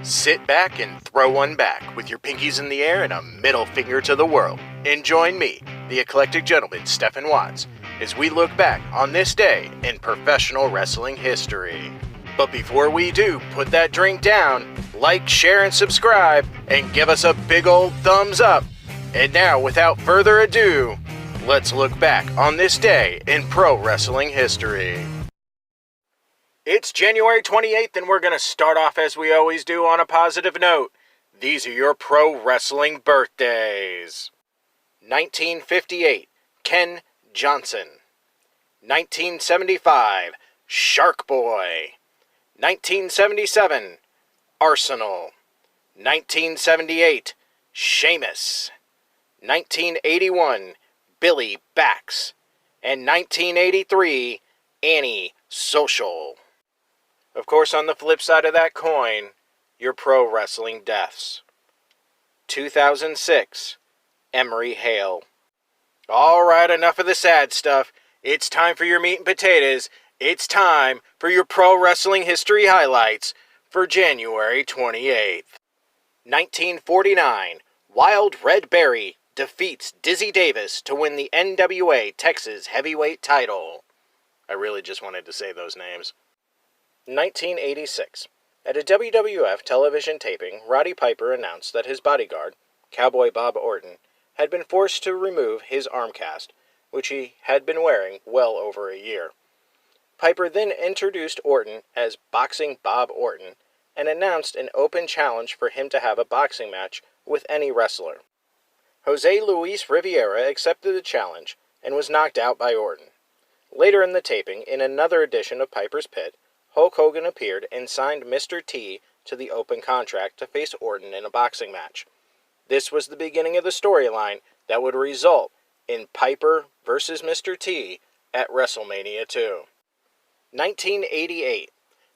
Sit back and throw one back with your pinkies in the air and a middle finger to the world. And join me, the eclectic gentleman Stephen Watts, as we look back on this day in professional wrestling history. But before we do, put that drink down, like, share, and subscribe, and give us a big old thumbs up. And now, without further ado, let's look back on this day in pro wrestling history. It's January 28th, and we're going to start off as we always do on a positive note. These are your pro wrestling birthdays. 1958, Ken Johnson. 1975, Shark Boy. 1977, Arsenal. 1978, Sheamus. 1981, Billy Bax. And 1983, Annie Social. Of course, on the flip side of that coin, your pro wrestling deaths. 2006, Emery Hale. Alright, enough of the sad stuff. It's time for your meat and potatoes. It's time for your pro wrestling history highlights for January 28th. 1949, Wild Red Berry defeats Dizzy Davis to win the NWA Texas Heavyweight title. I really just wanted to say those names. 1986. At a WWF television taping, Roddy Piper announced that his bodyguard, Cowboy Bob Orton, had been forced to remove his arm cast, which he had been wearing well over a year. Piper then introduced Orton as Boxing Bob Orton and announced an open challenge for him to have a boxing match with any wrestler. Jose Luis Rivera accepted the challenge and was knocked out by Orton. Later in the taping, in another edition of Piper's Pit, Hulk Hogan appeared and signed Mr. T to the open contract to face Orton in a boxing match. This was the beginning of the storyline that would result in Piper versus Mr. T at WrestleMania 2. 1988.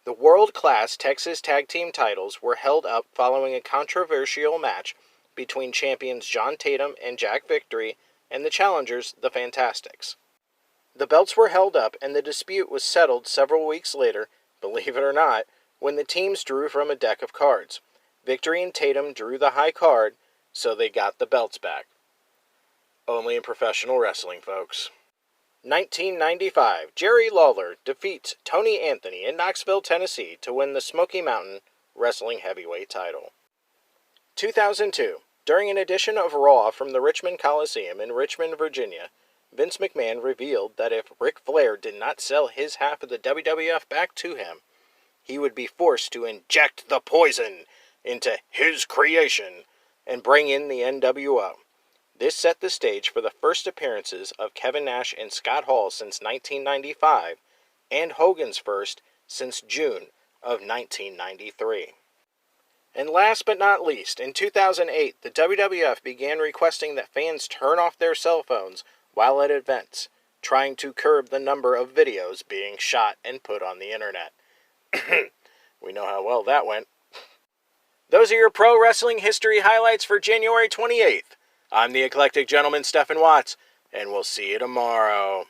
The world-class Texas Tag Team titles were held up following a controversial match between champions John Tatum and Jack Victory and the challengers, the Fantastics. The belts were held up and the dispute was settled several weeks later, believe it or not, when the teams drew from a deck of cards. Victory and Tatum drew the high card, so they got the belts back. Only in professional wrestling, folks. 1995, Jerry Lawler defeats Tony Anthony in Knoxville, Tennessee to win the Smoky Mountain Wrestling Heavyweight title. 2002, during an edition of Raw from the Richmond Coliseum in Richmond, Virginia, Vince McMahon revealed that if Ric Flair did not sell his half of the WWF back to him, he would be forced to inject the poison into his creation and bring in the NWO. This set the stage for the first appearances of Kevin Nash and Scott Hall since 1995, and Hogan's first since June of 1993. And last but not least, in 2008, the WWF began requesting that fans turn off their cell phones while at events, trying to curb the number of videos being shot and put on the internet. We know how well that went. Those are your pro wrestling history highlights for January 28th. I'm the eclectic gentleman Stephen Watts, and we'll see you tomorrow.